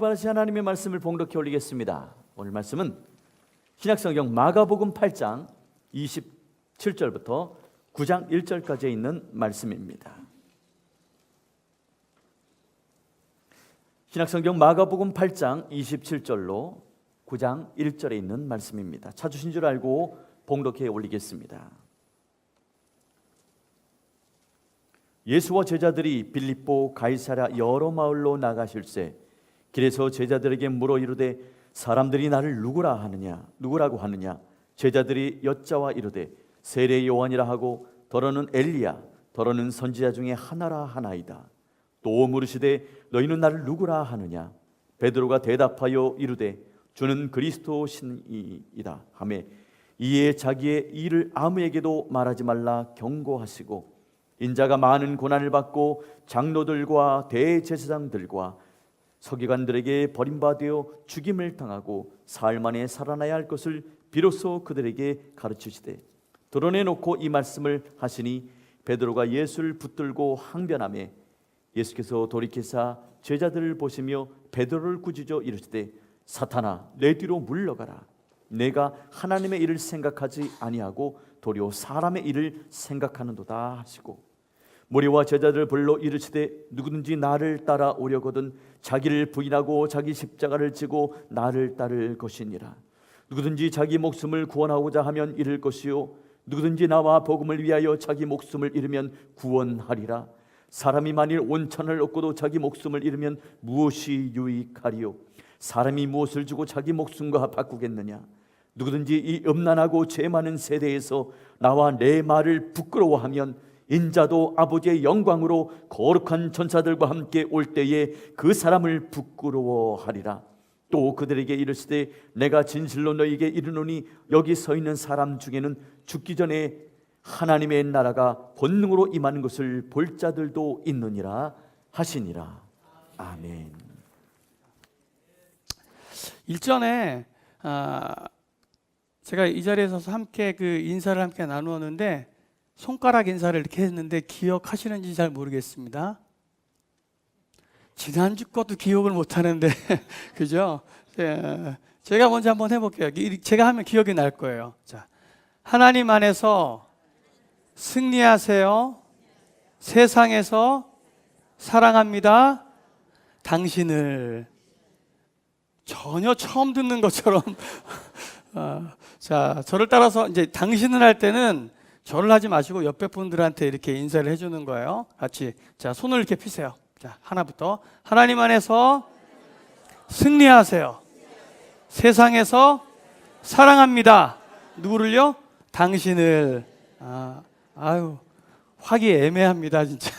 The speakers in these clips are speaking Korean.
받으신 하나님의 말씀을 봉독해 올리겠습니다. 오늘 말씀은 신약성경 마가복음 8장 27절부터 9장 1절까지 있는 말씀입니다. 신약성경 마가복음 8장 27절로 9장 1절에 있는 말씀입니다. 찾으신 줄 알고 봉독해 올리겠습니다. 예수와 제자들이 빌립보 가이사랴 여러 마을로 나가실새 길에서 제자들에게 물어 이르되 사람들이 나를 누구라고 하느냐 제자들이 여짜와 이르되 세례 요한이라 하고 더러는 엘리야 더러는 선지자 중에 하나라 하나이다. 또 물으시되 너희는 나를 누구라 하느냐 베드로가 대답하여 이르되 주는 그리스도시니이다 하매 이에 자기의 일을 아무에게도 말하지 말라 경고하시고 인자가 많은 고난을 받고 장로들과 대제사장들과 서기관들에게 버림받아 죽임을 당하고 사흘 만에 살아나야 할 것을 비로소 그들에게 가르치시되 드러내놓고 이 말씀을 하시니 베드로가 예수를 붙들고 항변하매 예수께서 돌이키사 제자들을 보시며 베드로를 꾸짖어 이르시되 사탄아 내 뒤로 물러가라. 내가 하나님의 일을 생각하지 아니하고 도리어 사람의 일을 생각하는도다 하시고 무리와 제자들을 불러 이르시되 누구든지 나를 따라오려거든 자기를 부인하고 자기 십자가를 지고 나를 따를 것이니라. 누구든지 자기 목숨을 구원하고자 하면 잃을 것이요 누구든지 나와 복음을 위하여 자기 목숨을 잃으면 구원하리라. 사람이 만일 온천을 얻고도 자기 목숨을 잃으면 무엇이 유익하리요 사람이 무엇을 주고 자기 목숨과 바꾸겠느냐. 누구든지 이 음란하고 죄 많은 세대에서 나와 내 말을 부끄러워하면 인자도 아버지의 영광으로 거룩한 천사들과 함께 올 때에 그 사람을 부끄러워하리라. 또 그들에게 이르시되 내가 진실로 너희에게 이르노니 여기 서 있는 사람 중에는 죽기 전에 하나님의 나라가 권능으로 임하는 것을 볼 자들도 있느니라 하시니라. 아멘. 일전에 제가 이 자리에 서서 함께 그 인사를 함께 나누었는데 손가락 인사를 이렇게 했는데 기억하시는지 잘 모르겠습니다. 지난주 것도 기억을 못하는데 그죠? 제가 먼저 한번 해볼게요. 제가 하면 기억이 날 거예요. 자, 하나님 안에서 승리하세요. 세상에서 사랑합니다. 당신을. 전혀 처음 듣는 것처럼 자, 저를 따라서 이제 당신을 할 때는 저를 하지 마시고 옆에 분들한테 이렇게 인사를 해주는 거예요. 같이. 자, 손을 이렇게 피세요. 자, 하나부터. 하나님 안에서 승리하세요. 세상에서 사랑합니다. 누구를요? 당신을. 아유, 하기 애매합니다, 진짜.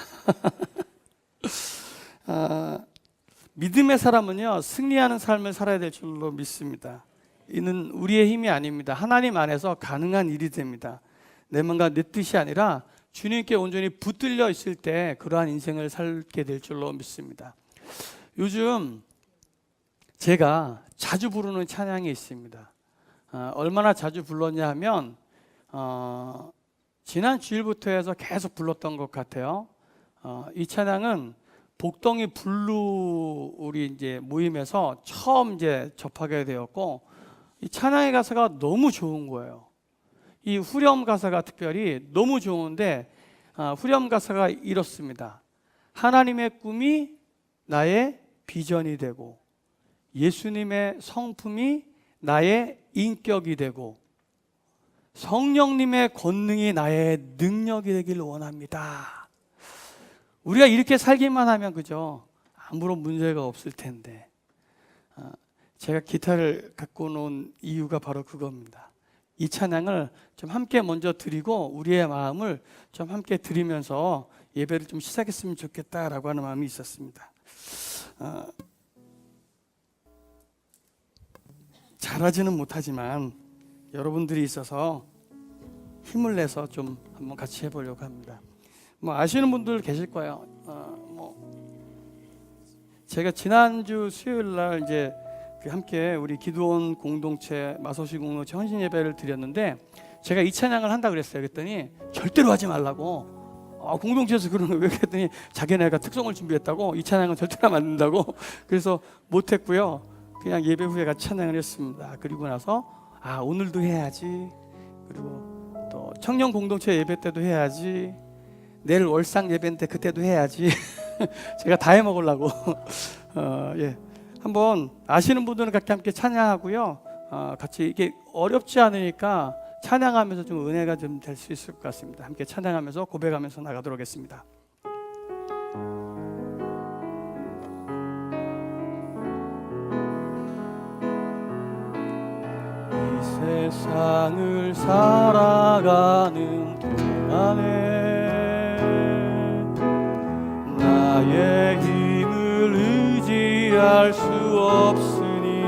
믿음의 사람은요, 승리하는 삶을 살아야 될 줄로 믿습니다. 이는 우리의 힘이 아닙니다. 하나님 안에서 가능한 일이 됩니다. 내 마음과 내 뜻이 아니라 주님께 온전히 붙들려 있을 때 그러한 인생을 살게 될 줄로 믿습니다. 요즘 제가 자주 부르는 찬양이 있습니다. 얼마나 자주 불렀냐 하면 지난 주일부터 해서 계속 불렀던 것 같아요. 이 찬양은 복덩이 블루 우리 이제 모임에서 처음 이제 접하게 되었고 이 찬양의 가사가 너무 좋은 거예요. 이 후렴 가사가 특별히 너무 좋은데 후렴 가사가 이렇습니다. 하나님의 꿈이 나의 비전이 되고 예수님의 성품이 나의 인격이 되고 성령님의 권능이 나의 능력이 되길 원합니다. 우리가 이렇게 살기만 하면 그죠? 아무런 문제가 없을 텐데 제가 기타를 갖고 놓은 이유가 바로 그겁니다. 이 찬양을 좀 함께 먼저 드리고 우리의 마음을 좀 함께 드리면서 예배를 좀 시작했으면 좋겠다라고 하는 마음이 있었습니다. 잘하지는 못하지만 여러분들이 있어서 힘을 내서 좀 한번 같이 해보려고 합니다. 뭐 아시는 분들 계실 거예요. 제가 지난주 수요일 날 이제 함께 우리 기도원 공동체 마소시 공동체 헌신 예배를 드렸는데 제가 이 찬양을 한다 그랬어요. 그랬더니 절대로 하지 말라고 공동체에서 그러는 거예요. 왜 그랬더니 자기네가 특송을 준비했다고 이 찬양은 절대로 안 된다고 그래서 못했고요. 그냥 예배 후에 같이 찬양을 했습니다. 그리고 나서 오늘도 해야지. 그리고 또 청년 공동체 예배 때도 해야지. 내일 월상 예배인데 그때도 해야지. 제가 다 해먹으려고. 예. 한번 아시는 분들은 같이 함께 찬양하고요. 같이 이게 어렵지 않으니까 찬양하면서 좀 은혜가 좀 될 수 있을 것 같습니다. 함께 찬양하면서 고백하면서 나가도록 하겠습니다. 이 세상을 살아가는 동안에 나의 힘을 의지할 수 없으니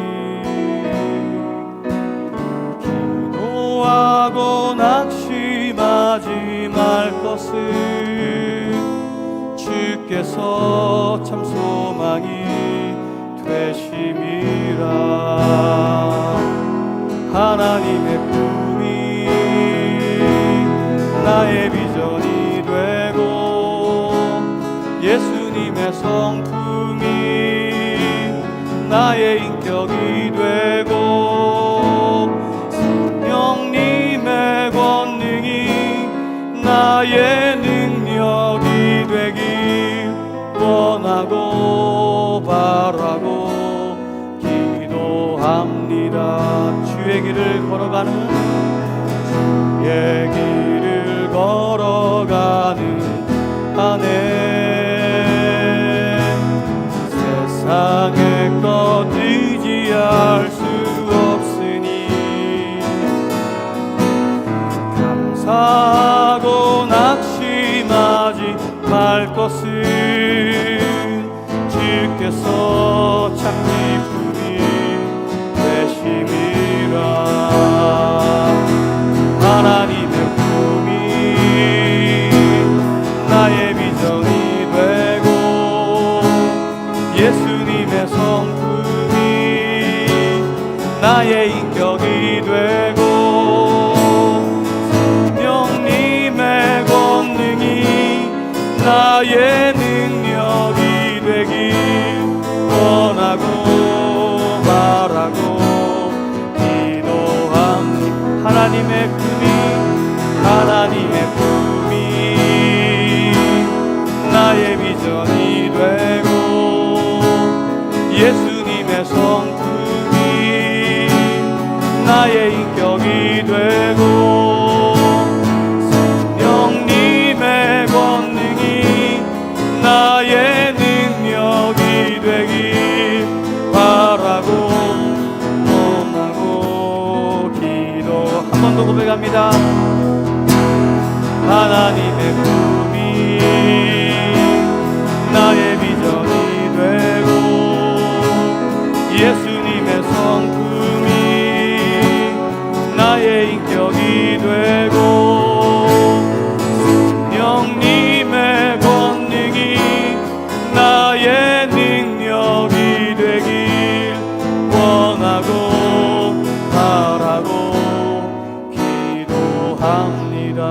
기도하고 낙심하지 말 것은 주께서 참 소망이 되심이라. 하나님의 꿈이 나의 비전이 되고 예수님의 성품이 나의 인격이 되고 성령님의 권능이 나의 능력이 되길 원하고 바라고 기도합니다. 주의 길을 걸어가는 한해 세상의 것 의지할 수 없으니 감사하고 낙심하지 말 것은 주께서 참 기쁨이 되심이라. 하나님의 꿈이 나의 비전이 되고 예수님의 성품이 나의 인격이 되고 성령님의 권능이 나의 능력이 되길 원하고 바라고 기도합니다. 하나님의 꿈이 나의 비전이 되고 예수님의 성품이 나의 인격이 되고 성령님의 권능이 나의 능력이 되길 바라고 원하고 기도. 한 번 더 고백합니다. 하나님의 꿈이 나의 비전이 되고 예수님의 성품이 나의 인격이 되고 성령님의 권능이 나의 능력이 되길 원하고 바라고 기도합니다.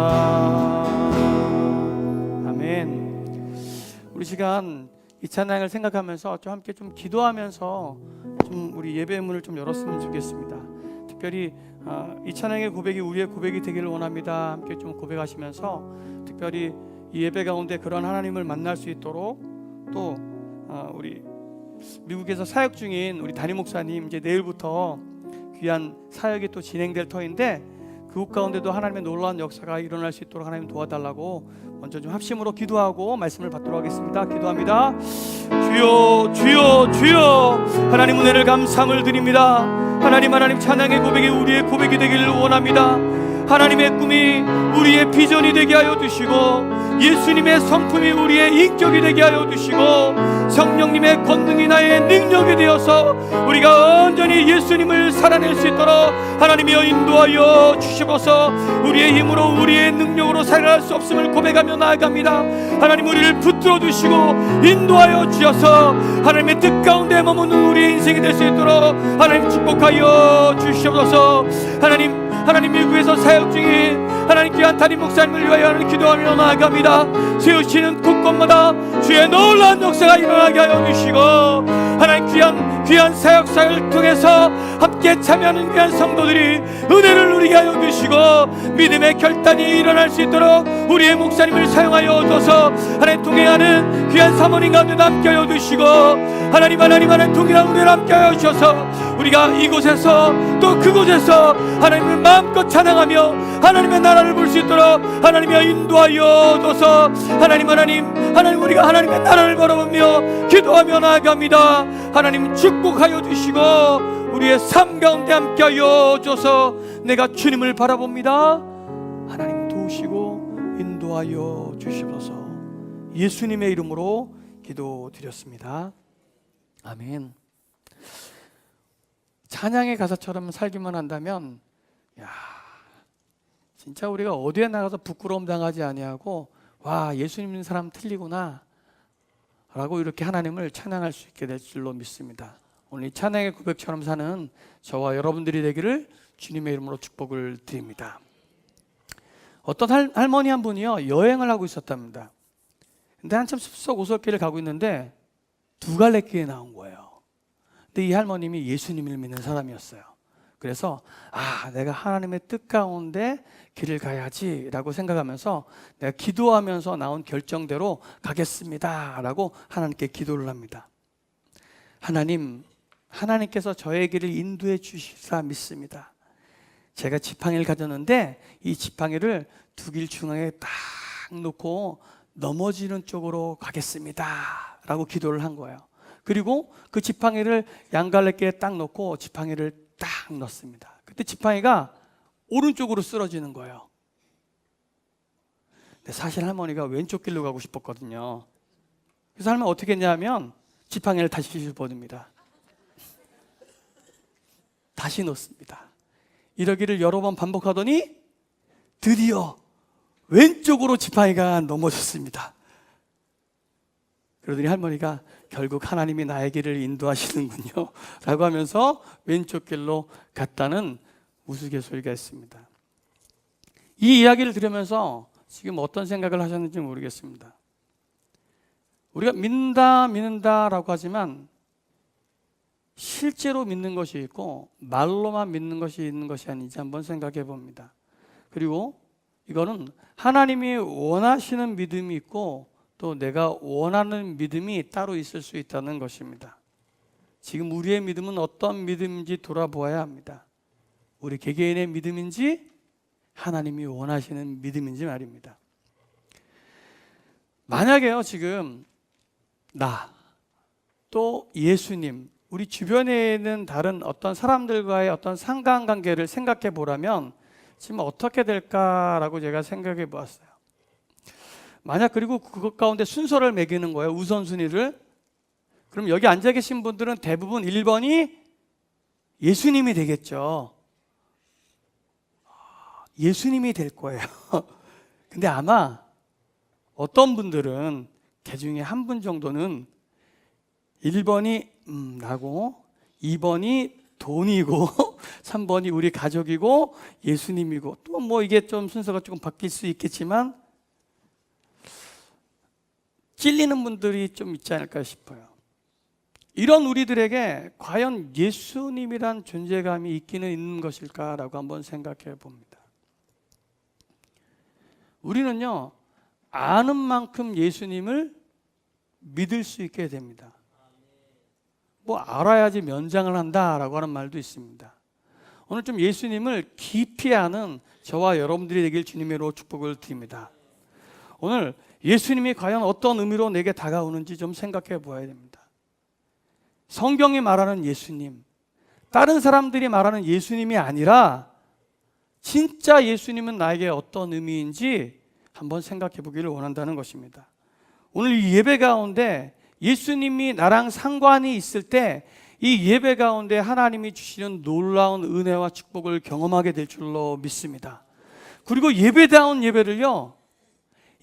우리 시간 이 찬양을 생각하면서 좀 함께 좀 기도하면서 좀 우리 예배의 문을 좀 열었으면 좋겠습니다. 특별히 이 찬양의 고백이 우리의 고백이 되기를 원합니다. 함께 좀 고백하시면서 특별히 이 예배 가운데 그런 하나님을 만날 수 있도록 또 우리 미국에서 사역 중인 우리 담임 목사님 이제 내일부터 귀한 사역이 또 진행될 터인데 그곳 가운데도 하나님의 놀라운 역사가 일어날 수 있도록 하나님 도와달라고 먼저 좀 합심으로 기도하고 말씀을 받도록 하겠습니다. 기도합니다. 주여 주여 주여 하나님 은혜를 감사함을 드립니다. 하나님 찬양의 고백이 우리의 고백이 되기를 원합니다. 하나님의 꿈이 우리의 비전이 되게 하여 주시고 예수님의 성품이 우리의 인격이 되게 하여 주시고 성령님의 권능이 나의 능력이 되어서 우리가 온전히 예수님을 살아낼 수 있도록 하나님이여 인도하여 주시옵소서. 우리의 힘으로 우리의 능력으로 살아갈 수 없음을 고백하며 나아갑니다. 하나님 우리를 붙들어 주시고 인도하여 주셔서 하나님의 뜻 가운데 머무는 우리의 인생이 될 수 있도록 하나님 축복하여 주시옵소서. 하나님 미국에서 사역 중인 하나님 귀한 담임 목사님을 위하여 하나님 기도하며 나아갑니다. 세우시는 곳곳마다 주의 놀라운 역사가 일어나게 하여 주시고, 하나님 귀한 사역사를 통해서 함께 참여하는 귀한 성도들이 은혜를 누리게 하여 주시고, 믿음의 결단이 일어날 수 있도록 우리의 목사님을 사용하여 줘서 하나님 동행하는 귀한 사모님 가운데 함께 하여 주시고, 하나님 동일한 우리를 함께 하여 주셔서 우리가 이곳에서 또 그곳에서 하나님을 마음껏 찬양하며 하나님의 나라를 볼 수 있도록 하나님이 인도하여 줘서, 하나님 우리가 하나님의 나라를 바라보며 기도하며 나아갑니다. 하나님 축복하여 주시고 우리의 삶 가운데 함께하여 줘서 내가 주님을 바라봅니다. 하나님 도우시고 인도하여 주시옵소서. 예수님의 이름으로 기도드렸습니다. 아멘. 찬양의 가사처럼 살기만 한다면, 진짜 우리가 어디에 나가서 부끄러움 당하지 아니하고, 와, 예수님 믿는 사람 틀리구나 라고 이렇게 하나님을 찬양할 수 있게 될 줄로 믿습니다. 오늘 이 찬양의 고백처럼 사는 저와 여러분들이 되기를 주님의 이름으로 축복을 드립니다. 어떤 할머니 한 분이요, 여행을 하고 있었답니다. 근데 한참 숲속 오솔길을 가고 있는데 두 갈래 길에 나온 거예요. 근데 이 할머님이 예수님을 믿는 사람이었어요. 그래서 내가 하나님의 뜻 가운데 길을 가야지 라고 생각하면서 내가 기도하면서 나온 결정대로 가겠습니다 라고 하나님께 기도를 합니다. 하나님께서 저의 길을 인도해 주시리라 믿습니다. 제가 지팡이를 가졌는데 이 지팡이를 두 길 중앙에 딱 놓고 넘어지는 쪽으로 가겠습니다 라고 기도를 한 거예요. 그리고 그 지팡이를 양갈래길에 딱 놓고 지팡이를 딱 넣습니다. 그때 지팡이가 오른쪽으로 쓰러지는 거예요. 근데 사실 할머니가 왼쪽 길로 가고 싶었거든요. 그래서 할머니 어떻게 했냐면 지팡이를 다시 집어듭니다. 다시 넣습니다. 이러기를 여러 번 반복하더니 드디어 왼쪽으로 지팡이가 넘어졌습니다. 그러더니 할머니가 결국 하나님이 나의 길을 인도하시는군요 라고 하면서 왼쪽 길로 갔다는 우스갯소리가 있습니다. 이 이야기를 들으면서 지금 어떤 생각을 하셨는지 모르겠습니다. 우리가 믿는다라고 하지만 실제로 믿는 것이 있고 말로만 믿는 것이 있는 것이 아닌지 한번 생각해 봅니다. 그리고 이거는 하나님이 원하시는 믿음이 있고 또 내가 원하는 믿음이 따로 있을 수 있다는 것입니다. 지금 우리의 믿음은 어떤 믿음인지 돌아보아야 합니다. 우리 개개인의 믿음인지 하나님이 원하시는 믿음인지 말입니다. 만약에요, 지금 또 예수님, 우리 주변에 있는 다른 어떤 사람들과의 어떤 상관관계를 생각해 보라면 지금 어떻게 될까라고 제가 생각해 보았어요. 만약 그리고 그것 가운데 순서를 매기는 거예요, 우선순위를. 그럼 여기 앉아 계신 분들은 대부분 1번이 예수님이 되겠죠. 예수님이 될 거예요. 근데 아마 어떤 분들은 그 중에 한 분 정도는 1번이 나고 2번이 돈이고 3번이 우리 가족이고 예수님이고 또 뭐 이게 좀 순서가 조금 바뀔 수 있겠지만 찔리는 분들이 좀 있지 않을까 싶어요. 이런 우리들에게 과연 예수님이란 존재감이 있기는 있는 것일까라고 한번 생각해 봅니다. 우리는요, 아는 만큼 예수님을 믿을 수 있게 됩니다. 뭐 알아야지 면장을 한다라고 하는 말도 있습니다. 오늘 좀 예수님을 깊이 아는 저와 여러분들이 되길 주님으로 축복을 드립니다. 오늘 예수님이 과연 어떤 의미로 내게 다가오는지 좀 생각해 보아야 됩니다. 성경이 말하는 예수님, 다른 사람들이 말하는 예수님이 아니라 진짜 예수님은 나에게 어떤 의미인지 한번 생각해 보기를 원한다는 것입니다. 오늘 이 예배 가운데 예수님이 나랑 상관이 있을 때 이 예배 가운데 하나님이 주시는 놀라운 은혜와 축복을 경험하게 될 줄로 믿습니다. 그리고 예배다운 예배를요,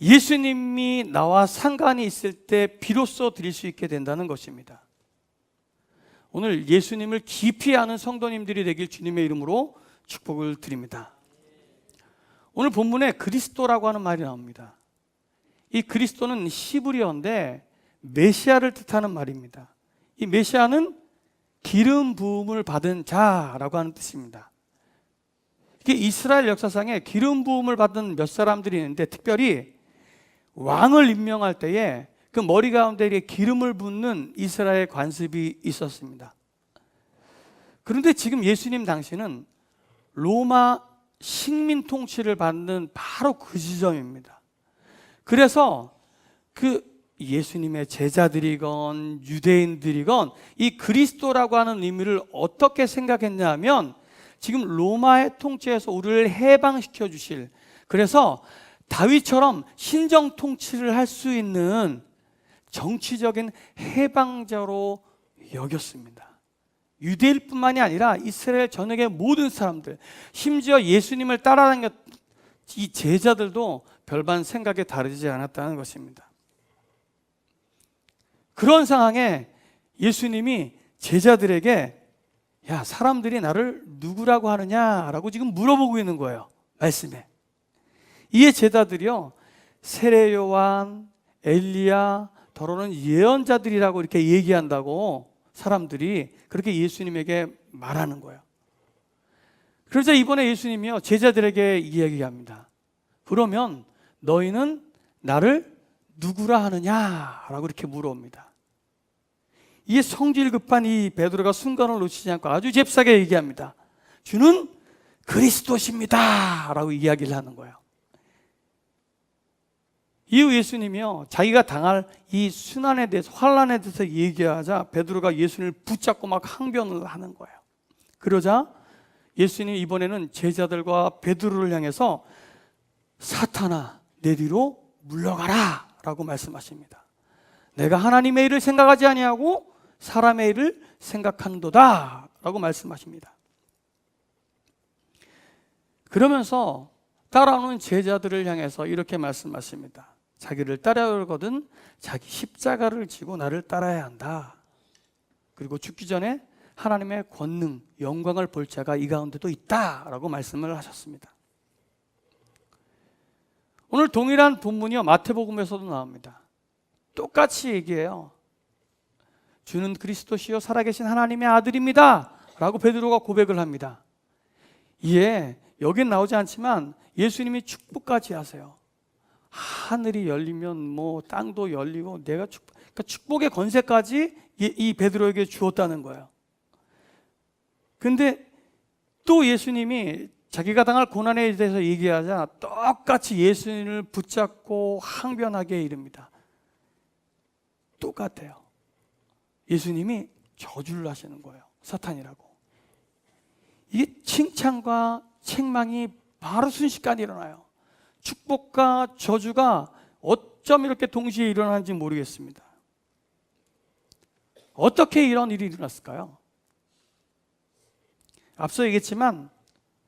예수님이 나와 상관이 있을 때 비로소 드릴 수 있게 된다는 것입니다. 오늘 예수님을 깊이 아는 성도님들이 되길 주님의 이름으로 축복을 드립니다. 오늘 본문에 그리스도라고 하는 말이 나옵니다. 이 그리스도는 히브리어인데 메시아를 뜻하는 말입니다. 이 메시아는 기름 부음을 받은 자라고 하는 뜻입니다. 이게 이스라엘 역사상에 기름 부음을 받은 몇 사람들이 있는데, 특별히 왕을 임명할 때에 그 머리 가운데 기름을 붓는 이스라엘 관습이 있었습니다. 그런데 지금 예수님 당시는 로마 식민 통치를 받는 바로 그 지점입니다. 그래서 그 예수님의 제자들이건 유대인들이건 이 그리스도라고 하는 의미를 어떻게 생각했냐 하면, 지금 로마의 통치에서 우리를 해방시켜 주실, 그래서 다윗처럼 신정 통치를 할 수 있는 정치적인 해방자로 여겼습니다. 유대일 뿐만이 아니라 이스라엘 전역의 모든 사람들, 심지어 예수님을 따라다녔 이 제자들도 별반 생각이 다르지 않았다는 것입니다. 그런 상황에 예수님이 제자들에게 야, 사람들이 나를 누구라고 하느냐라고 지금 물어보고 있는 거예요. 말씀에. 이에 제자들이요, 세례 요한, 엘리야, 더러는 예언자들이라고 이렇게 얘기한다고 사람들이 그렇게 예수님에게 말하는 거예요. 그래서 이번에 예수님이요, 제자들에게 이야기합니다. 그러면 너희는 나를 누구라 하느냐라고 이렇게 물어옵니다. 이 성질 급한 이 베드로가 순간을 놓치지 않고 아주 잽싸게 얘기합니다. 주는 그리스도십니다 라고 이야기를 하는 거예요. 이후 예수님이요, 자기가 당할 이 순환에 대해서, 환란에 대해서 얘기하자 베드로가 예수님을 붙잡고 막 항변을 하는 거예요. 그러자 예수님 이번에는 제자들과 베드로를 향해서 사탄아, 내 뒤로 물러가라 라고 말씀하십니다. 내가 하나님의 일을 생각하지 아니하고 사람의 일을 생각하는도다 라고 말씀하십니다. 그러면서 따라오는 제자들을 향해서 이렇게 말씀하십니다. 자기를 따라오거든 자기 십자가를 지고 나를 따라야 한다. 그리고 죽기 전에 하나님의 권능, 영광을 볼 자가 이 가운데도 있다라고 말씀을 하셨습니다. 오늘 동일한 본문이요, 마태복음에서도 나옵니다. 똑같이 얘기해요. 주는 그리스도시요 살아계신 하나님의 아들입니다 라고 베드로가 고백을 합니다. 이에 여긴 나오지 않지만 예수님이 축복까지 하세요. 하늘이 열리면 뭐 땅도 열리고 내가 그러니까 축복의 권세까지 이 베드로에게 주었다는 거예요. 근데 또 예수님이 자기가 당할 고난에 대해서 얘기하자 똑같이 예수님을 붙잡고 항변하게 이릅니다. 똑같아요. 예수님이 저주를 하시는 거예요. 사탄이라고. 이게 칭찬과 책망이 바로 순식간에 일어나요. 축복과 저주가 어쩜 이렇게 동시에 일어나는지 모르겠습니다. 어떻게 이런 일이 일어났을까요? 앞서 얘기했지만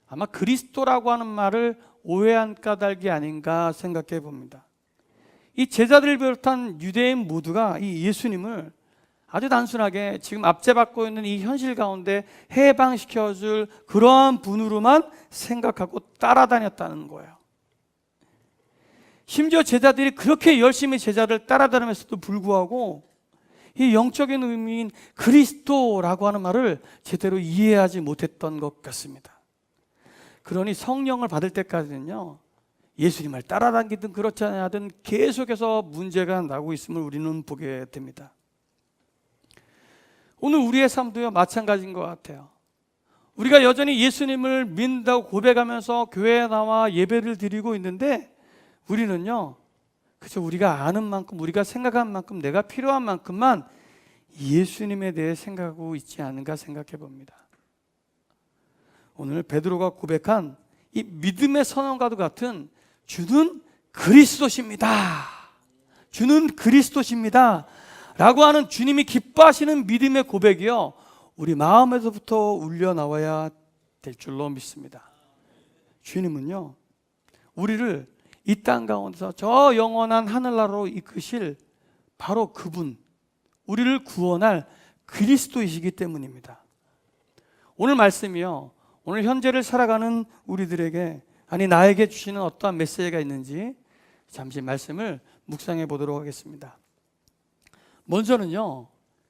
아마 그리스도라고 하는 말을 오해한 까닭이 아닌가 생각해 봅니다. 이 제자들을 비롯한 유대인 모두가 이 예수님을 아주 단순하게 지금 압제받고 있는 이 현실 가운데 해방시켜줄 그러한 분으로만 생각하고 따라다녔다는 거예요. 심지어 제자들이 그렇게 열심히 제자를 따라다니면서도 불구하고 이 영적인 의미인 그리스도라고 하는 말을 제대로 이해하지 못했던 것 같습니다. 그러니 성령을 받을 때까지는요, 예수님을 따라다니든 그렇지 않든 계속해서 문제가 나고 있음을 우리는 보게 됩니다. 오늘 우리의 삶도요 마찬가지인 것 같아요. 우리가 여전히 예수님을 믿는다고 고백하면서 교회에 나와 예배를 드리고 있는데 우리는요, 그저 우리가 아는 만큼, 우리가 생각한 만큼, 내가 필요한 만큼만 예수님에 대해 생각하고 있지 않은가 생각해 봅니다. 오늘 베드로가 고백한 이 믿음의 선언과도 같은 주는 그리스도십니다. 주는 그리스도십니다 라고 하는 주님이 기뻐하시는 믿음의 고백이요, 우리 마음에서부터 울려 나와야 될 줄로 믿습니다. 주님은요, 우리를 이 땅 가운데서 저 영원한 하늘나라로 이끄실 바로 그분, 우리를 구원할 그리스도이시기 때문입니다. 오늘 말씀이요, 오늘 현재를 살아가는 우리들에게 아니 나에게 주시는 어떠한 메시지가 있는지 잠시 말씀을 묵상해 보도록 하겠습니다. 먼저는요,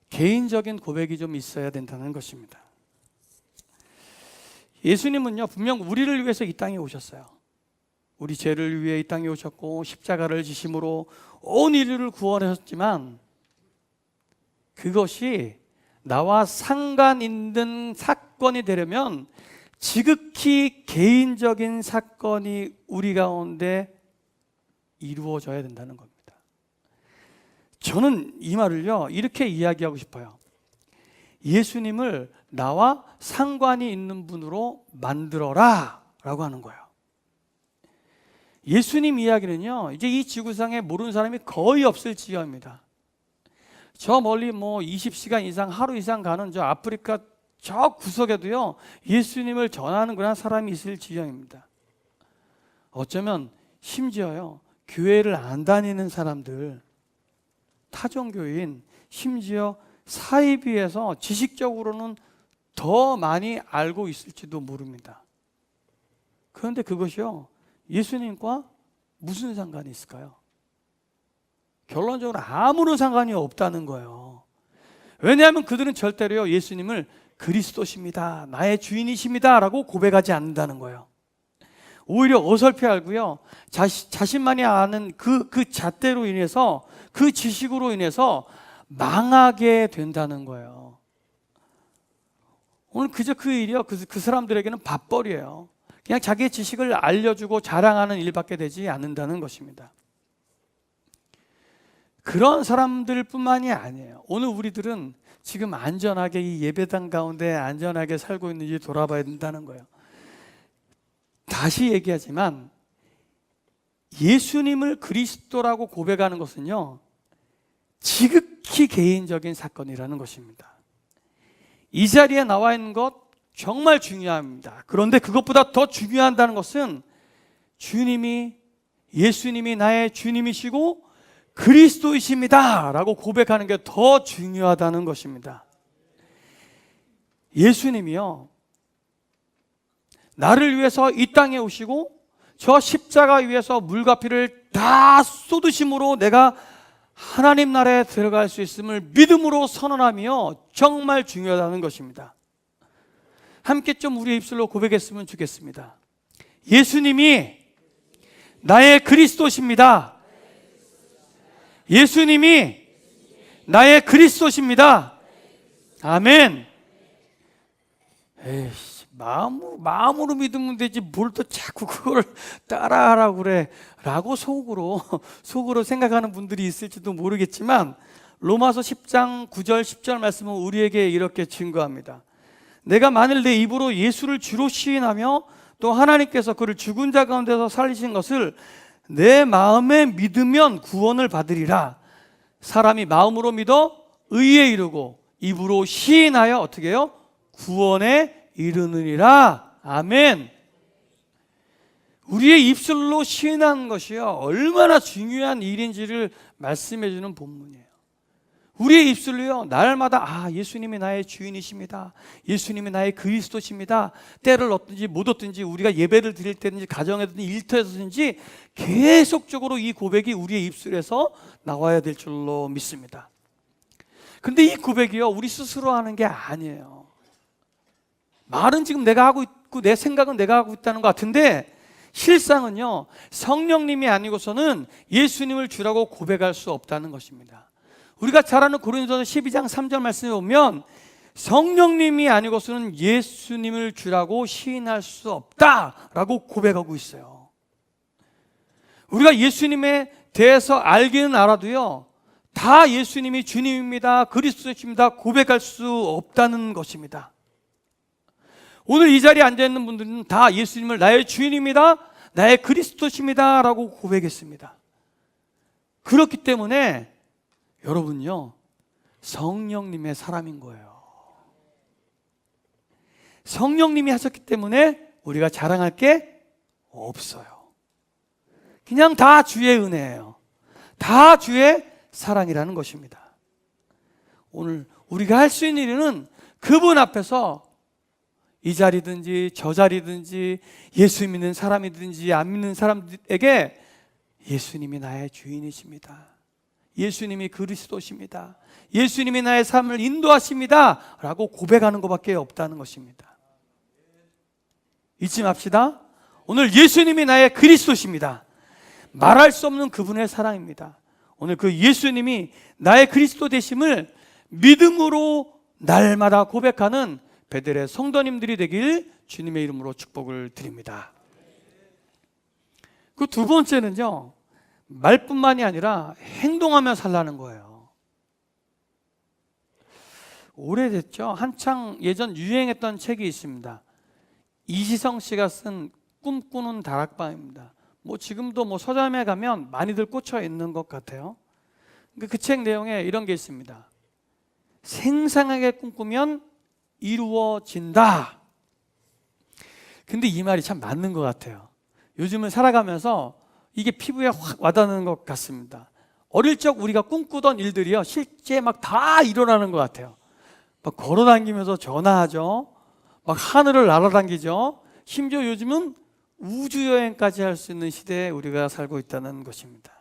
개인적인 고백이 좀 있어야 된다는 것입니다. 예수님은요, 분명 우리를 위해서 이 땅에 오셨어요. 우리 죄를 위해 이 땅에 오셨고 십자가를 지심으로 온 인류를 구원하셨지만 그것이 나와 상관 있는 사건이 되려면 지극히 개인적인 사건이 우리 가운데 이루어져야 된다는 겁니다. 저는 이 말을요, 이렇게 이야기하고 싶어요. 예수님을 나와 상관이 있는 분으로 만들어라 라고 하는 거예요. 예수님 이야기는요, 이제 이 지구상에 모르는 사람이 거의 없을 지경입니다. 저 멀리 20시간 이상, 하루 이상 가는 저 아프리카 저 구석에도요, 예수님을 전하는 그런 사람이 있을 지경입니다. 어쩌면 심지어요, 교회를 안 다니는 사람들, 타종교인, 심지어 사이비에서 지식적으로는 더 많이 알고 있을지도 모릅니다. 그런데 그것이요, 예수님과 무슨 상관이 있을까요? 결론적으로 아무런 상관이 없다는 거예요. 왜냐하면 그들은 절대로요, 예수님을 그리스도십니다, 나의 주인이십니다 라고 고백하지 않는다는 거예요. 오히려 어설피 알고요, 자신만이 아는 그 잣대로 인해서, 그 지식으로 인해서 망하게 된다는 거예요. 오늘 그저 그 일이요, 그 사람들에게는 밥벌이에요. 그냥 자기의 지식을 알려주고 자랑하는 일밖에 되지 않는다는 것입니다. 그런 사람들 뿐만이 아니에요. 오늘 우리들은 지금 안전하게 이 예배당 가운데 안전하게 살고 있는지 돌아봐야 된다는 거예요. 다시 얘기하지만 예수님을 그리스도라고 고백하는 것은요, 지극히 개인적인 사건이라는 것입니다. 이 자리에 나와 있는 것 정말 중요합니다. 그런데 그것보다 더 중요하다는 것은 예수님이 나의 주님이시고 그리스도이십니다 라고 고백하는 게 더 중요하다는 것입니다. 예수님이요, 나를 위해서 이 땅에 오시고 저 십자가 위에서 물과 피를 다 쏟으심으로 내가 하나님 나라에 들어갈 수 있음을 믿음으로 선언하며 정말 중요하다는 것입니다. 함께 좀 우리의 입술로 고백했으면 좋겠습니다. 예수님이 나의 그리스도십니다. 예수님이 나의 그리스도십니다. 아멘. 에이씨, 마음으로 믿으면 되지 뭘 또 자꾸 그걸 따라하라고 그래 라고 속으로 생각하는 분들이 있을지도 모르겠지만, 로마서 10장 9절 10절 말씀은 우리에게 이렇게 증거합니다. 내가 만일 내 입으로 예수를 주로 시인하며 또 하나님께서 그를 죽은 자 가운데서 살리신 것을 내 마음에 믿으면 구원을 받으리라. 사람이 마음으로 믿어 의에 이르고 입으로 시인하여 어떻게 해요? 구원에 이르느니라. 아멘. 우리의 입술로 시인하는 것이요, 얼마나 중요한 일인지를 말씀해 주는 본문이에요. 우리의 입술로요, 날마다 예수님이 나의 주인이십니다, 예수님이 나의 그리스도십니다, 때를 얻든지 못 얻든지 우리가 예배를 드릴 때든지 가정에든지 일터에서든지 계속적으로 이 고백이 우리의 입술에서 나와야 될 줄로 믿습니다. 근데 이 고백이요, 우리 스스로 하는 게 아니에요. 말은 지금 내가 하고 있고 내 생각은 내가 하고 있다는 것 같은데 실상은요, 성령님이 아니고서는 예수님을 주라고 고백할 수 없다는 것입니다. 우리가 잘 아는 고린도서 12장 3절 말씀에 보면 성령님이 아니고서는 예수님을 주라고 시인할 수 없다라고 고백하고 있어요. 우리가 예수님에 대해서 알기는 알아도요, 다 예수님이 주님입니다, 그리스도십니다 고백할 수 없다는 것입니다. 오늘 이 자리에 앉아있는 분들은 다 예수님을 나의 주인입니다, 나의 그리스도십니다 라고 고백했습니다. 그렇기 때문에 여러분요, 성령님의 사람인 거예요. 성령님이 하셨기 때문에 우리가 자랑할 게 없어요. 그냥 다 주의 은혜예요. 다 주의 사랑이라는 것입니다. 오늘 우리가 할 수 있는 일은 그분 앞에서 이 자리든지 저 자리든지 예수 믿는 사람이든지 안 믿는 사람들에게 예수님이 나의 주인이십니다. 예수님이 그리스도십니다. 예수님이 나의 삶을 인도하십니다 라고 고백하는 것밖에 없다는 것입니다. 잊지 맙시다. 오늘 예수님이 나의 그리스도십니다. 말할 수 없는 그분의 사랑입니다. 오늘 그 예수님이 나의 그리스도 되심을 믿음으로 날마다 고백하는 베델의 성도님들이 되길 주님의 이름으로 축복을 드립니다. 그 두 번째는요, 말뿐만이 아니라 행동하며 살라는 거예요. 오래됐죠? 한창 예전 유행했던 책이 있습니다. 이시성 씨가 쓴 꿈꾸는 다락방입니다. 지금도 서점에 가면 많이들 꽂혀 있는 것 같아요. 그 책 내용에 이런 게 있습니다. 생생하게 꿈꾸면 이루어진다. 근데 이 말이 참 맞는 것 같아요. 요즘은 살아가면서 이게 피부에 확 와닿는 것 같습니다. 어릴 적 우리가 꿈꾸던 일들이요, 실제 막 다 일어나는 것 같아요. 막 걸어다니면서 전화하죠. 막 하늘을 날아다니죠. 심지어 요즘은 우주여행까지 할 수 있는 시대에 우리가 살고 있다는 것입니다.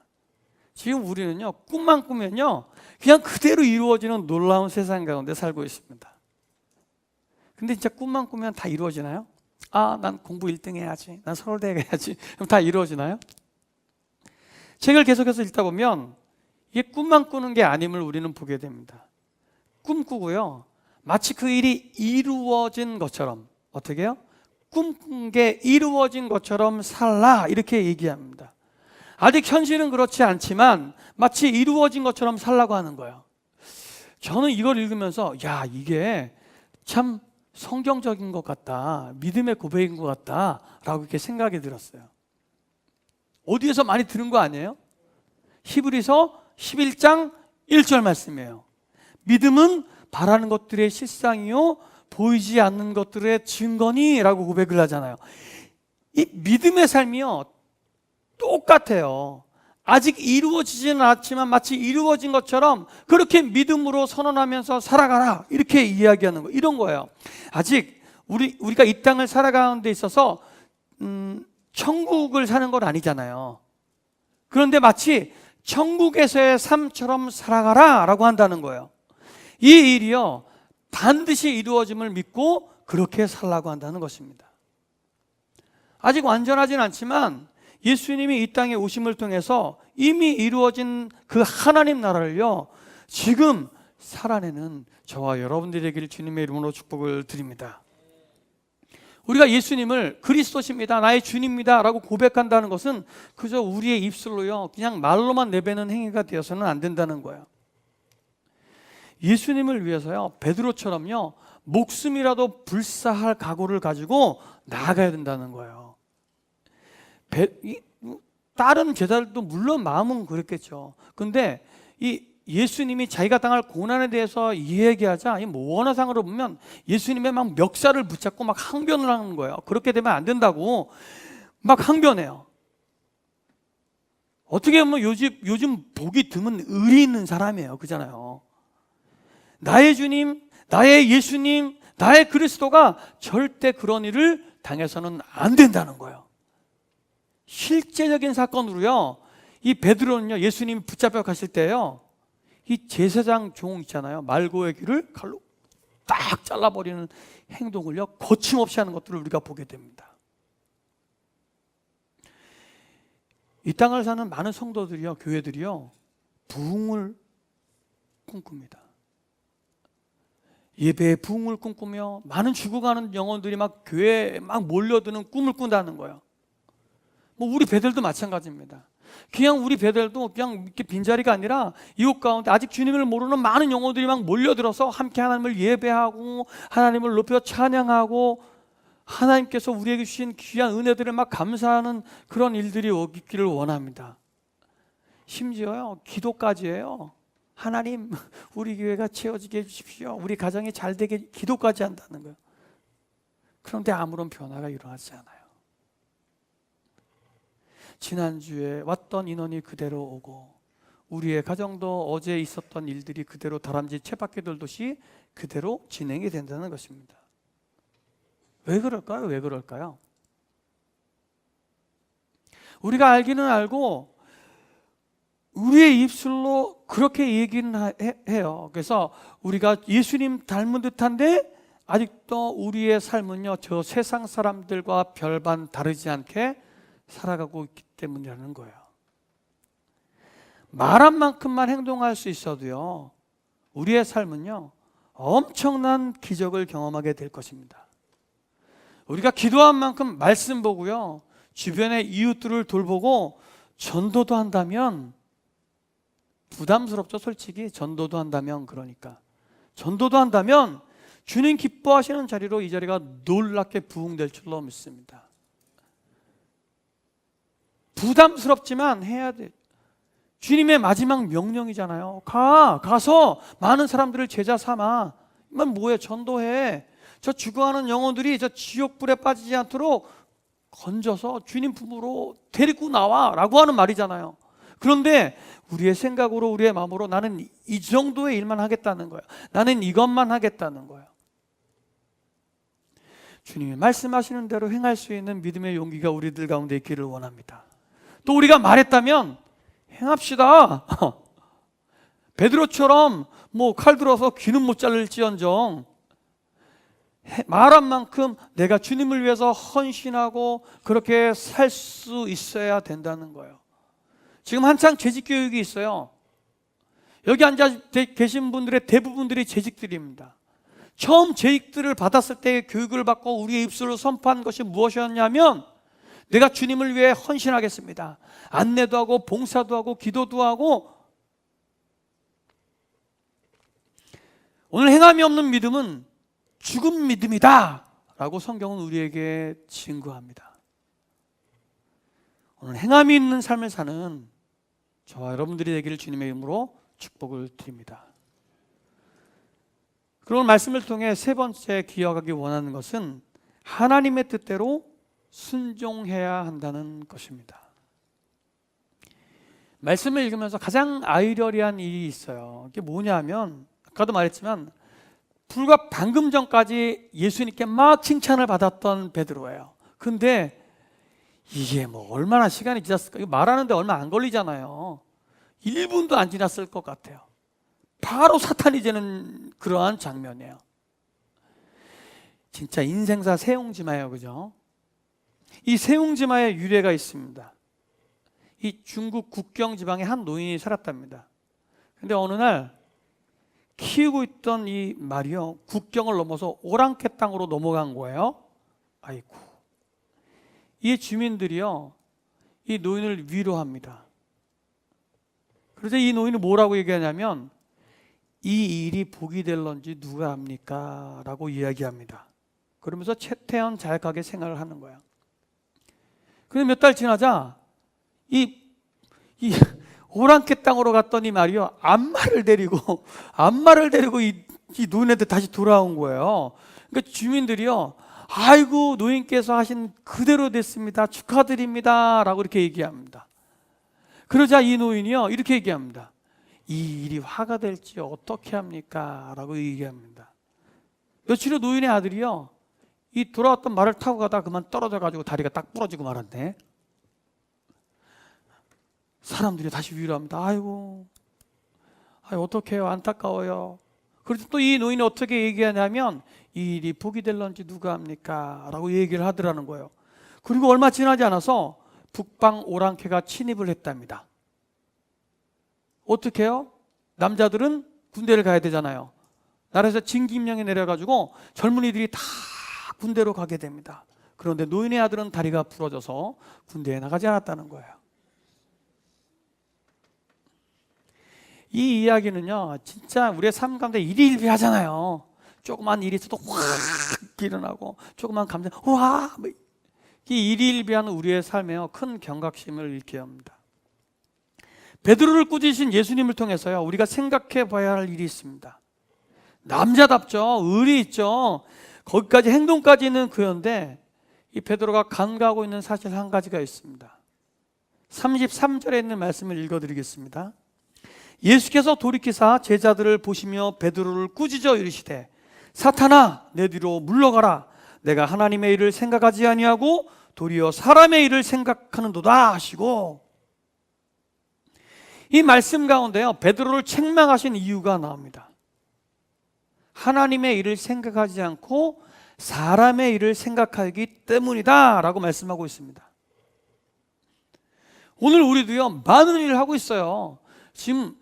지금 우리는요, 꿈만 꾸면요, 그냥 그대로 이루어지는 놀라운 세상 가운데 살고 있습니다. 근데 진짜 꿈만 꾸면 다 이루어지나요? 난 공부 1등 해야지, 난 서울대 가야지, 그럼 다 이루어지나요? 책을 계속해서 읽다 보면 이게 꿈만 꾸는 게 아님을 우리는 보게 됩니다. 꿈꾸고요, 마치 그 일이 이루어진 것처럼, 어떻게 해요? 꿈꾼 게 이루어진 것처럼 살라, 이렇게 얘기합니다. 아직 현실은 그렇지 않지만 마치 이루어진 것처럼 살라고 하는 거예요. 저는 이걸 읽으면서 이게 참 성경적인 것 같다, 믿음의 고백인 것 같다 라고 이렇게 생각이 들었어요. 어디에서 많이 들은 거 아니에요? 히브리서 11장 1절 말씀이에요. 믿음은 바라는 것들의 실상이요 보이지 않는 것들의 증거니 라고 고백을 하잖아요. 이 믿음의 삶이요 똑같아요. 아직 이루어지지는 않았지만 마치 이루어진 것처럼 그렇게 믿음으로 선언하면서 살아가라, 이렇게 이야기하는 거, 이런 거예요. 아직 우리가 이 땅을 살아가는 데 있어서 천국을 사는 건 아니잖아요. 그런데 마치 천국에서의 삶처럼 살아가라 라고 한다는 거예요. 이 일이요 반드시 이루어짐을 믿고 그렇게 살라고 한다는 것입니다. 아직 완전하진 않지만 예수님이 이 땅에 오심을 통해서 이미 이루어진 그 하나님 나라를요 지금 살아내는 저와 여러분들이 되기를 주님의 이름으로 축복을 드립니다. 우리가 예수님을 그리스도십니다, 나의 주님입니다 라고 고백한다는 것은 그저 우리의 입술로요 그냥 말로만 내뱉는 행위가 되어서는 안 된다는 거예요. 예수님을 위해서요 베드로처럼요 목숨이라도 불사할 각오를 가지고 나아가야 된다는 거예요. 다른 제자들도 물론 마음은 그랬겠죠. 근데 이 예수님이 자기가 당할 고난에 대해서 이야기하자 원어상으로 보면 예수님의 막 멱살을 붙잡고 막 항변을 하는 거예요. 그렇게 되면 안 된다고 막 항변해요. 어떻게 보면 요즘 복이 드문 의리 있는 사람이에요. 그잖아요. 나의 주님, 나의 예수님, 나의 그리스도가 절대 그런 일을 당해서는 안 된다는 거예요. 실제적인 사건으로요 이 베드로는요 예수님이 붙잡혀 가실 때요 이 제사장 종 있잖아요, 말고의 귀를 칼로 딱 잘라버리는 행동을요 거침없이 하는 것들을 우리가 보게 됩니다. 이 땅을 사는 많은 성도들이요, 교회들이요 부흥을 꿈꿉니다. 예배의 부흥을 꿈꾸며 많은 죽어가는 영혼들이 막 교회에 막 몰려드는 꿈을 꾼다는 거예요. 우리 배들도 마찬가지입니다. 그냥 우리 배들도 그냥 이렇게 빈자리가 아니라 이곳 가운데 아직 주님을 모르는 많은 영혼들이 막 몰려들어서 함께 하나님을 예배하고 하나님을 높여 찬양하고 하나님께서 우리에게 주신 귀한 은혜들을 막 감사하는 그런 일들이 있기를 원합니다. 심지어요 기도까지 해요. 하나님 우리 교회가 채워지게 해주십시오, 우리 가정이 잘 되게 기도까지 한다는 거예요. 그런데 아무런 변화가 일어나지 않아요. 지난주에 왔던 인원이 그대로 오고 우리의 가정도 어제 있었던 일들이 그대로 다람쥐 쳇바퀴 돌듯이 그대로 진행이 된다는 것입니다. 왜 그럴까요? 왜 그럴까요? 우리가 알기는 알고 우리의 입술로 그렇게 얘기는 해요. 그래서 우리가 예수님 닮은 듯한데 아직도 우리의 삶은요, 저 세상 사람들과 별반 다르지 않게 살아가고 있기 때문이라는 거예요. 말한 만큼만 행동할 수 있어도요, 우리의 삶은요, 엄청난 기적을 경험하게 될 것입니다. 우리가 기도한 만큼 말씀 보고요, 주변의 이웃들을 돌보고 전도도 한다면, 부담스럽죠, 솔직히. 전도도 한다면, 그러니까 전도도 한다면 주님 기뻐하시는 자리로 이 자리가 놀랍게 부흥될 줄로 믿습니다. 부담스럽지만 해야 돼. 주님의 마지막 명령이잖아요. 가서 많은 사람들을 제자 삼아. 이건 뭐해? 전도해. 저 죽어가는 영혼들이 저 지옥불에 빠지지 않도록 건져서 주님 품으로 데리고 나와 라고 하는 말이잖아요. 그런데 우리의 생각으로, 우리의 마음으로 나는 이 정도의 일만 하겠다는 거예요. 나는 이것만 하겠다는 거예요. 주님이 말씀하시는 대로 행할 수 있는 믿음의 용기가 우리들 가운데 있기를 원합니다. 또 우리가 말했다면 행합시다. 베드로처럼 칼 들어서 귀는 못 자를지언정 말한 만큼 내가 주님을 위해서 헌신하고 그렇게 살 수 있어야 된다는 거예요. 지금 한창 재직교육이 있어요. 여기 앉아 계신 분들의 대부분들이 재직들입니다. 처음 재직들을 받았을 때 교육을 받고 우리의 입술로 선포한 것이 무엇이었냐면, 내가 주님을 위해 헌신하겠습니다. 안내도 하고 봉사도 하고 기도도 하고. 오늘 행함이 없는 믿음은 죽은 믿음이다 라고 성경은 우리에게 증거합니다. 오늘 행함이 있는 삶을 사는 저와 여러분들이 되기를 주님의 이름으로 축복을 드립니다. 그런 말씀을 통해 세 번째 기억하기 원하는 것은 하나님의 뜻대로 순종해야 한다는 것입니다. 말씀을 읽으면서 가장 아이러리한 일이 있어요. 이게 뭐냐면, 아까도 말했지만 불과 방금 전까지 예수님께 막 칭찬을 받았던 베드로예요. 근데 이게 얼마나 시간이 지났을까? 이거 말하는데 얼마 안 걸리잖아요. 1분도 안 지났을 것 같아요. 바로 사탄이 되는 그러한 장면이에요. 진짜 인생사 세옹지마예요, 그죠? 이 세옹지마의 유래가 있습니다. 이 중국 국경 지방에 한 노인이 살았답니다. 근데 어느 날 키우고 있던 이 말이요, 국경을 넘어서 오랑캐 땅으로 넘어간 거예요. 아이고. 이 주민들이요, 이 노인을 위로합니다. 그래서 이 노인은 뭐라고 얘기하냐면, 이 일이 복이 될런지 누가 압니까? 라고 이야기합니다. 그러면서 최태원 잘 가게 생활을 하는 거야. 그런데 몇 달 지나자 이 오랑캐 땅으로 갔더니 말이요, 안마를 데리고 이 노인한테 다시 돌아온 거예요. 그러니까 주민들이요, 아이고 노인께서 하신 그대로 됐습니다. 축하드립니다. 라고 이렇게 얘기합니다. 그러자 이 노인이요, 이렇게 얘기합니다. 이 일이 화가 될지 어떻게 합니까? 라고 얘기합니다. 며칠 후 노인의 아들이요, 이 돌아왔던 말을 타고 가다가 그만 떨어져가지고 다리가 딱 부러지고 말았네. 사람들이 다시 위로합니다. 아이고 어떡해요, 안타까워요. 그래서 또 이 노인이 어떻게 얘기하냐면, 이 일이 복이 될런지 누가 합니까? 라고 얘기를 하더라는 거예요. 그리고 얼마 지나지 않아서 북방 오랑캐가 침입을 했답니다. 어떻게 해요? 남자들은 군대를 가야 되잖아요. 나라에서 징집령이 내려가지고 젊은이들이 다 군대로 가게 됩니다. 그런데 노인의 아들은 다리가 부러져서 군대에 나가지 않았다는 거예요. 이 이야기는요, 진짜 우리의 삶 가운데 일희일비하잖아요. 조그만 일이 있어도 확 일어나고, 조그만 감정 와, 이 일희일비한 우리의 삶에요, 큰 경각심을 잃게 합니다. 베드로를 꾸짖으신 예수님을 통해서요, 우리가 생각해 봐야 할 일이 있습니다. 남자답죠, 의리 있죠, 거기까지 행동까지 있는 그런데 이 베드로가 간과하고 있는 사실 한 가지가 있습니다. 33절에 있는 말씀을 읽어드리겠습니다. 예수께서 돌이키사 제자들을 보시며 베드로를 꾸짖어 이르시되, 사탄아 내 뒤로 물러가라, 내가 하나님의 일을 생각하지 아니하고 도리어 사람의 일을 생각하는도다 하시고, 이 말씀 가운데요 베드로를 책망하신 이유가 나옵니다. 하나님의 일을 생각하지 않고 사람의 일을 생각하기 때문이다 라고 말씀하고 있습니다. 오늘 우리도요 많은 일을 하고 있어요. 지금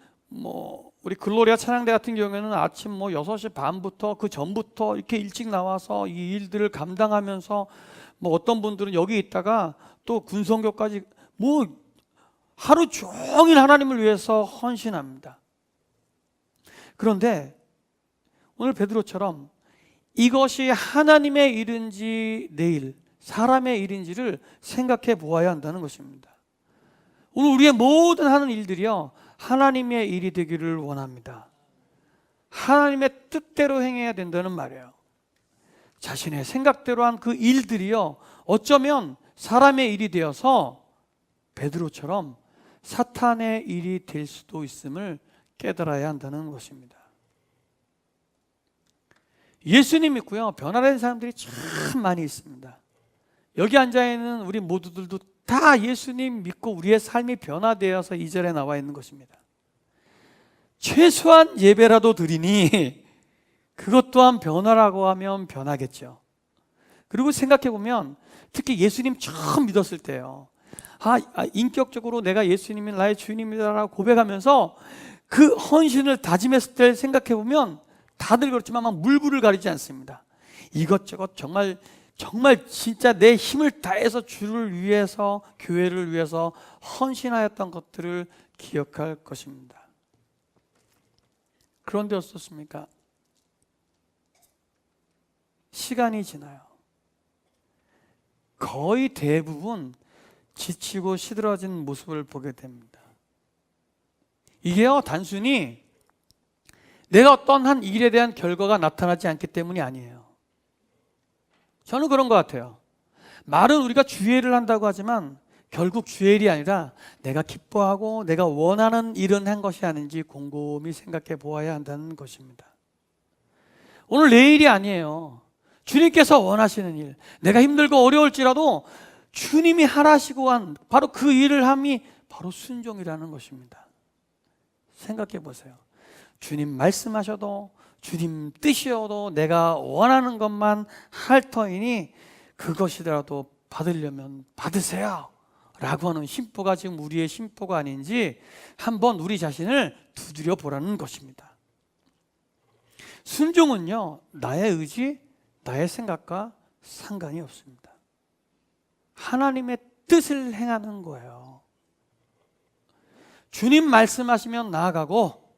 우리 글로리아 찬양대 같은 경우에는 아침 6시 반부터 그 전부터 이렇게 일찍 나와서 이 일들을 감당하면서 어떤 분들은 여기 있다가 또 군성교까지 하루 종일 하나님을 위해서 헌신합니다. 그런데 오늘 베드로처럼 이것이 하나님의 일인지 내일 사람의 일인지를 생각해 보아야 한다는 것입니다. 오늘 우리의 모든 하는 일들이요 하나님의 일이 되기를 원합니다. 하나님의 뜻대로 행해야 된다는 말이에요. 자신의 생각대로 한 그 일들이요 어쩌면 사람의 일이 되어서 베드로처럼 사탄의 일이 될 수도 있음을 깨달아야 한다는 것입니다. 예수님 믿고요 변화된 사람들이 참 많이 있습니다. 여기 앉아있는 우리 모두들도 다 예수님 믿고 우리의 삶이 변화되어서 이 절에 나와 있는 것입니다. 최소한 예배라도 드리니 그것 또한 변화라고 하면 변하겠죠. 그리고 생각해 보면 특히 예수님 처음 믿었을 때요 인격적으로 내가 예수님이 나의 주님이다라고 고백하면서 그 헌신을 다짐했을 때 생각해 보면 다들 그렇지만 막 물불을 가리지 않습니다. 이것저것 정말 진짜 내 힘을 다해서 주를 위해서 교회를 위해서 헌신하였던 것들을 기억할 것입니다. 그런데 어떻습니까? 시간이 지나요. 거의 대부분 지치고 시들어진 모습을 보게 됩니다. 이게요 단순히 내가 어떤 한 일에 대한 결과가 나타나지 않기 때문이 아니에요. 저는 그런 것 같아요. 말은 우리가 주일을 한다고 하지만 결국 주일이 아니라 내가 기뻐하고 내가 원하는 일은 한 것이 아닌지 곰곰이 생각해 보아야 한다는 것입니다. 오늘 내 일이 아니에요. 주님께서 원하시는 일, 내가 힘들고 어려울지라도 주님이 하라시고 한 바로 그 일을 함이 바로 순종이라는 것입니다. 생각해 보세요. 주님 말씀하셔도 주님 뜻이어도 내가 원하는 것만 할 터이니 그것이더라도 받으려면 받으세요 라고 하는 심보가 지금 우리의 심보가 아닌지 한번 우리 자신을 두드려 보라는 것입니다. 순종은요 나의 의지, 나의 생각과 상관이 없습니다. 하나님의 뜻을 행하는 거예요. 주님 말씀하시면 나아가고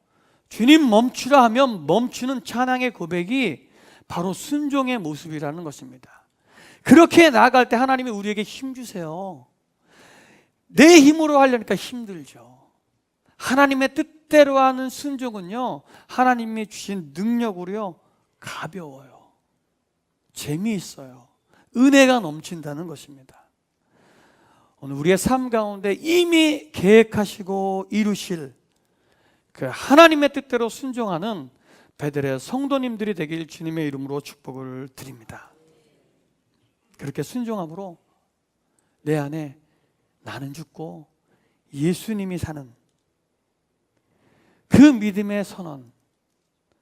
주님 멈추라 하면 멈추는 찬양의 고백이 바로 순종의 모습이라는 것입니다. 그렇게 나아갈 때 하나님이 우리에게 힘 주세요. 내 힘으로 하려니까 힘들죠. 하나님의 뜻대로 하는 순종은요 하나님이 주신 능력으로요 가벼워요. 재미있어요. 은혜가 넘친다는 것입니다. 오늘 우리의 삶 가운데 이미 계획하시고 이루실 그 하나님의 뜻대로 순종하는 베델의 성도님들이 되길 주님의 이름으로 축복을 드립니다. 그렇게 순종함으로 내 안에 나는 죽고 예수님이 사는 그 믿음의 선언,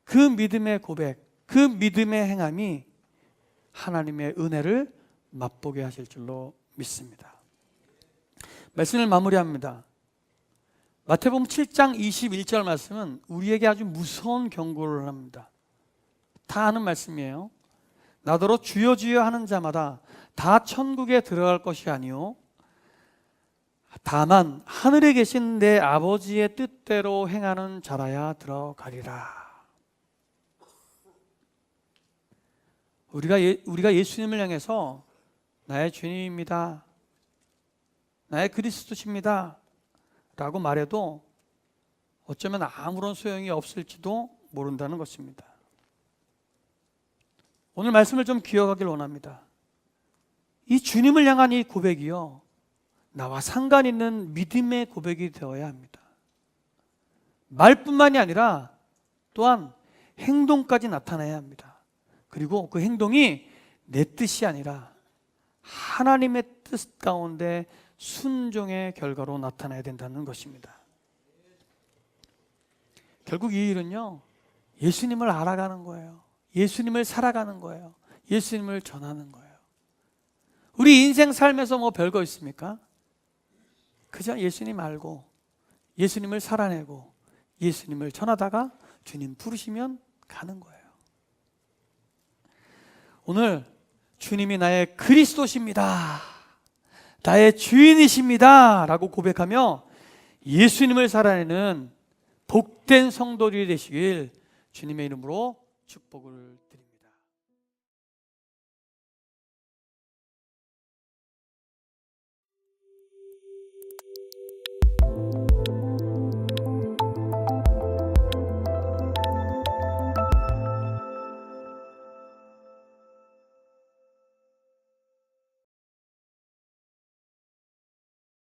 그 믿음의 고백, 그 믿음의 행함이 하나님의 은혜를 맛보게 하실 줄로 믿습니다. 말씀을 마무리합니다. 마태복음 7장 21절 말씀은 우리에게 아주 무서운 경고를 합니다. 다 아는 말씀이에요. 나더러 주여 주여 하는 자마다 다 천국에 들어갈 것이 아니요 다만 하늘에 계신 내 아버지의 뜻대로 행하는 자라야 들어가리라. 우리가 예수님을 향해서 나의 주님입니다, 나의 그리스도십니다 라고 말해도 어쩌면 아무런 소용이 없을지도 모른다는 것입니다. 오늘 말씀을 좀 기억하길 원합니다. 이 주님을 향한 이 고백이요 나와 상관 있는 믿음의 고백이 되어야 합니다. 말뿐만이 아니라 또한 행동까지 나타나야 합니다. 그리고 그 행동이 내 뜻이 아니라 하나님의 뜻 가운데 순종의 결과로 나타나야 된다는 것입니다. 결국 이 일은요, 예수님을 알아가는 거예요. 예수님을 살아가는 거예요. 예수님을 전하는 거예요. 우리 인생 삶에서 뭐 별거 있습니까? 그저 예수님 알고 예수님을 살아내고 예수님을 전하다가 주님 부르시면 가는 거예요. 오늘 주님이 나의 그리스도십니다, 나의 주인이십니다 라고 고백하며 예수님을 살아내는 복된 성도들이 되시길 주님의 이름으로 축복을 드립니다.